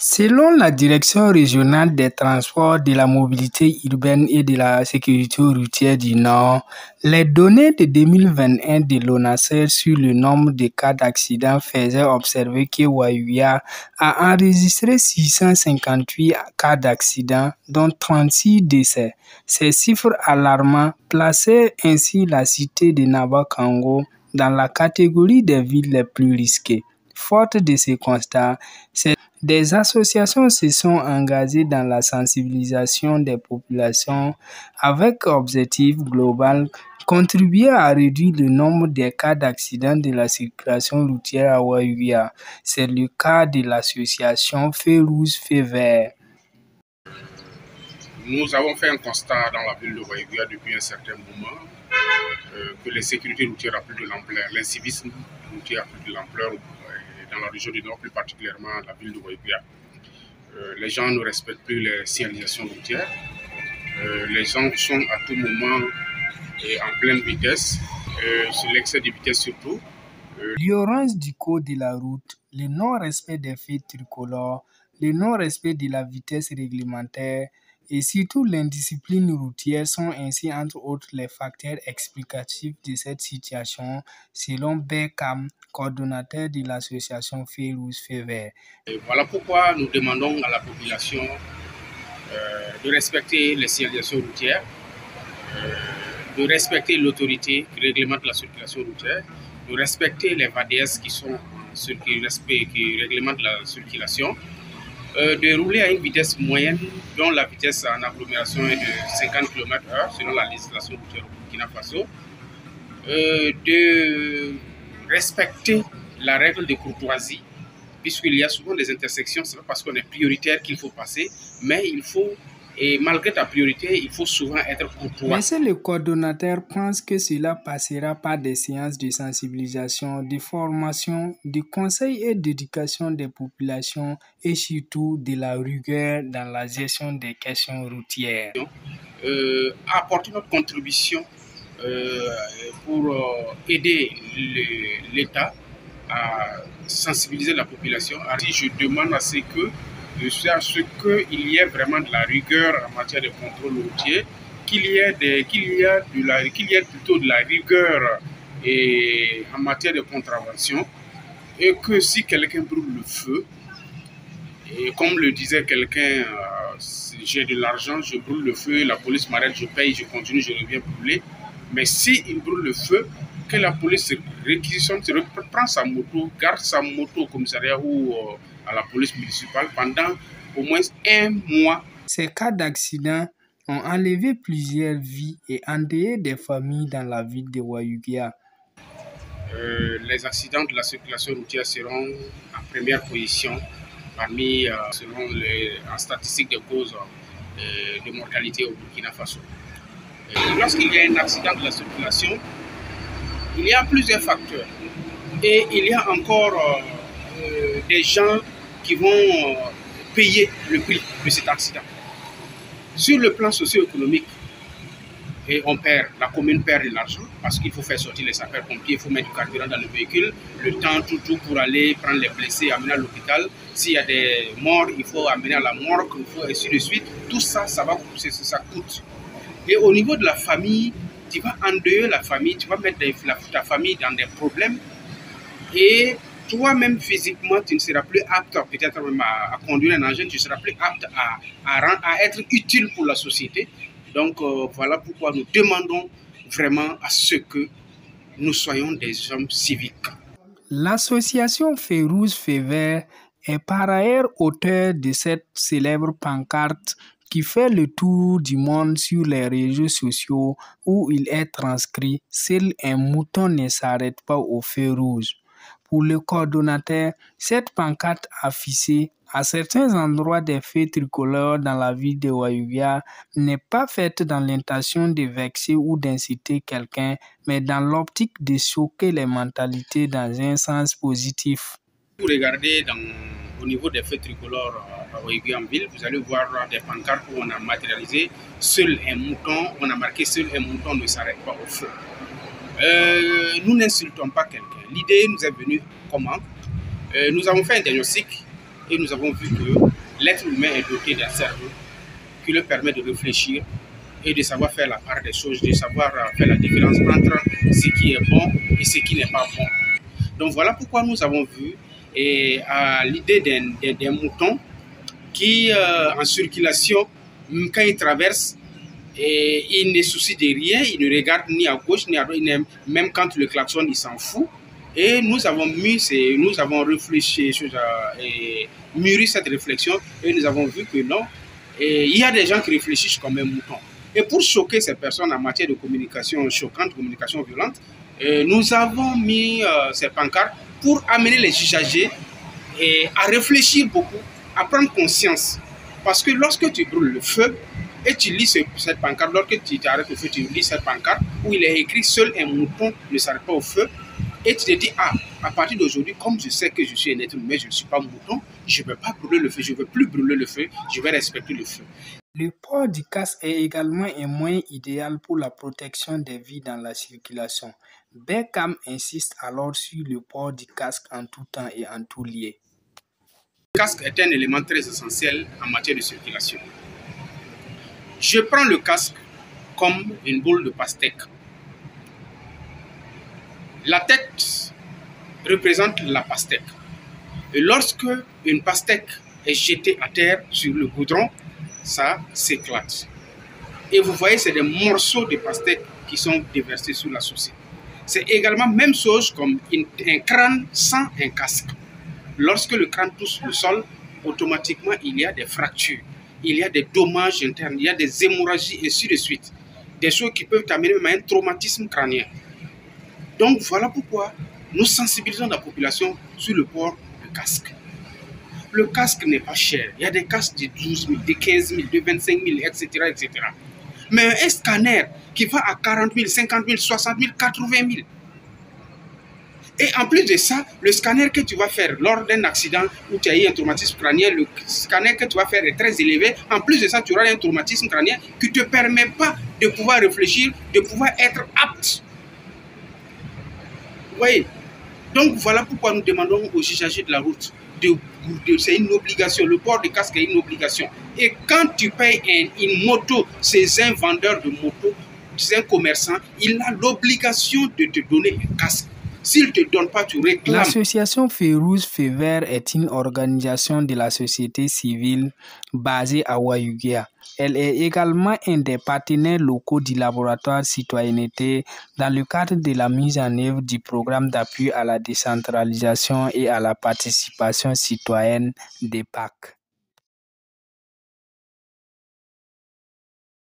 Selon la Direction régionale des transports, de la mobilité urbaine et de la sécurité routière du Nord, les données de 2021 de l'ONASER sur le nombre de cas d'accidents faisaient observer que Wayiouya a enregistré 658 cas d'accidents, dont 36 décès. Ces chiffres alarmants plaçaient ainsi la cité de Naba-Kango dans la catégorie des villes les plus risquées. Forte de ces constats, des associations se sont engagées dans la sensibilisation des populations avec objectif global contribuer à réduire le nombre des cas d'accidents de la circulation routière à Wayiouya. C'est le cas de l'association Feu Rouge, Feu Vert. Nous avons fait un constat dans la ville de Wayiouya depuis un certain moment que l'insécurité routière a pris de l'ampleur, l'incivisme routier a pris de l'ampleur dans la région du Nord, plus particulièrement la ville de Wayiouya. Les gens ne respectent plus les signalisations routières. Les gens sont à tout moment en pleine vitesse, sur l'excès de vitesse surtout. L'ignorance du code de la route, le non-respect des feux tricolores, le non-respect de la vitesse réglementaire et surtout l'indiscipline routière sont ainsi entre autres les facteurs explicatifs de cette situation selon Beckham, coordonnateur de l'association Feu Rouge Feu Vert. Voilà pourquoi nous demandons à la population de respecter les signalisations routières, de respecter l'autorité qui réglemente la circulation routière, de respecter les VADS qui réglementent la circulation, de rouler à une vitesse moyenne dont la vitesse en agglomération est de 50 km/h selon la législation routière au Burkina Faso, de respecter la règle de courtoisie puisqu'il y a souvent des intersections, ce n'est pas parce qu'on est prioritaire qu'il faut passer, mais il faut, et malgré ta priorité, il faut souvent être courtois. Mais le coordonnateur pense que cela passera par des séances de sensibilisation, de formation, de conseils et d'éducation des populations et surtout de la rigueur dans la gestion des questions routières. Apporter notre contribution pour aider l'État à sensibiliser la population. Je demande à ce qu'il y ait vraiment de la rigueur en matière de contrôle routier, qu'il y ait plutôt de la rigueur en matière de contravention, et que si quelqu'un brûle le feu, et comme le disait quelqu'un, j'ai de l'argent, je brûle le feu, la police m'arrête, je paye, je continue, je reviens brûler. Mais s'il brûle le feu, que la police réquisitionne, prend sa moto, garde sa moto au commissariat ou à la police municipale pendant au moins un mois. Ces cas d'accident ont enlevé plusieurs vies et endeuillé des familles dans la ville de Wayiouya. Les accidents de la circulation routière seront en première position parmi, selon en statistique des causes de mortalité au Burkina Faso. Lorsqu'il y a un accident de la circulation, il y a plusieurs facteurs. Et il y a encore des gens qui vont payer le prix de cet accident. Sur le plan socio-économique, et la commune perd de l'argent parce qu'il faut faire sortir les sapeurs-pompiers, il faut mettre du carburant dans le véhicule, le temps tout pour aller prendre les blessés, amener à l'hôpital. S'il y a des morts, il faut amener à la morgue, il faut ainsi de suite. Tout ça, ça coûte. Et au niveau de la famille, tu vas endeuiller la famille, tu vas mettre ta famille dans des problèmes et toi-même physiquement, tu ne seras plus apte peut-être même à conduire un engin, tu ne seras plus apte à être utile pour la société. Donc voilà pourquoi nous demandons vraiment à ce que nous soyons des hommes civiques. L'association Feu Rouge Feu Vert est par ailleurs auteur de cette célèbre pancarte qui fait le tour du monde sur les réseaux sociaux où il est transcrit « Seul un mouton ne s'arrête pas au feu rouge ». Pour le coordonnateur, cette pancarte affichée à certains endroits des feux tricolores dans la ville de Wayiouya n'est pas faite dans l'intention de vexer ou d'inciter quelqu'un, mais dans l'optique de choquer les mentalités dans un sens positif. Si vous regardez au niveau des feux tricolores à Wayiouya en ville, vous allez voir des pancartes où on a matérialisé « Seul un mouton », on a marqué « Seul un mouton ne s'arrête pas au feu ». Nous n'insultons pas quelqu'un. L'idée nous est venue comment? Nous avons fait un diagnostic et nous avons vu que l'être humain est doté d'un cerveau qui lui permet de réfléchir et de savoir faire la part des choses, de savoir faire la différence entre ce qui est bon et ce qui n'est pas bon. Donc voilà pourquoi nous avons vu l'idée d'un mouton qui, en circulation, quand il traverse, il ne soucie de rien, il ne regarde ni à gauche ni à droite, même quand le klaxon, il s'en fout. Et nous avons réfléchi, mûri cette réflexion, et nous avons vu que non, il y a des gens qui réfléchissent comme un mouton. Et pour choquer ces personnes en matière de communication choquante, communication violente, nous avons mis ces pancartes pour amener les usagers à réfléchir beaucoup, à prendre conscience. Parce que lorsque tu brûles le feu et tu lis cette pancarte, lorsque tu t'arrêtes au feu, tu lis cette pancarte où il est écrit « Seul un mouton ne s'arrête pas au feu », et tu te dis, ah, à partir d'aujourd'hui, comme je sais que je suis un être humain, je ne suis pas mouton, je ne vais pas brûler le feu, je ne vais plus brûler le feu, je vais respecter le feu. Le port du casque est également un moyen idéal pour la protection des vies dans la circulation. Beckham insiste alors sur le port du casque en tout temps et en tout lieu. Le casque est un élément très essentiel en matière de circulation. Je prends le casque comme une boule de pastèque. La tête représente la pastèque. Et lorsque une pastèque est jetée à terre sur le goudron, ça s'éclate. Et vous voyez, c'est des morceaux de pastèque qui sont déversés sur la chaussée. C'est également la même chose comme un crâne sans un casque. Lorsque le crâne touche le sol, automatiquement, il y a des fractures, il y a des dommages internes, il y a des hémorragies, et ainsi de suite. Des choses qui peuvent amener à un traumatisme crânien. Donc, voilà pourquoi nous sensibilisons la population sur le port du casque. Le casque n'est pas cher. Il y a des casques de 12 000, de 15 000, de 25 000, etc., etc. Mais un scanner qui va à 40 000, 50 000, 60 000, 80 000. Et en plus de ça, le scanner que tu vas faire lors d'un accident où tu as eu un traumatisme crânien, le scanner que tu vas faire est très élevé. En plus de ça, tu auras un traumatisme crânien qui ne te permet pas de pouvoir réfléchir, de pouvoir être apte. Vous voyez? Donc voilà pourquoi nous demandons aux usagers de la route, c'est une obligation, le port du casque est une obligation. Et quand tu payes une moto, c'est un vendeur de moto, c'est un commerçant, il a l'obligation de te donner un casque. S'il ne te donne pas, tu réclames. L'association Feu Rouge Feu Vert est une organisation de la société civile basée à Wayugia. Elle est également un des partenaires locaux du laboratoire Citoyenneté dans le cadre de la mise en œuvre du programme d'appui à la décentralisation et à la participation citoyenne des PAC.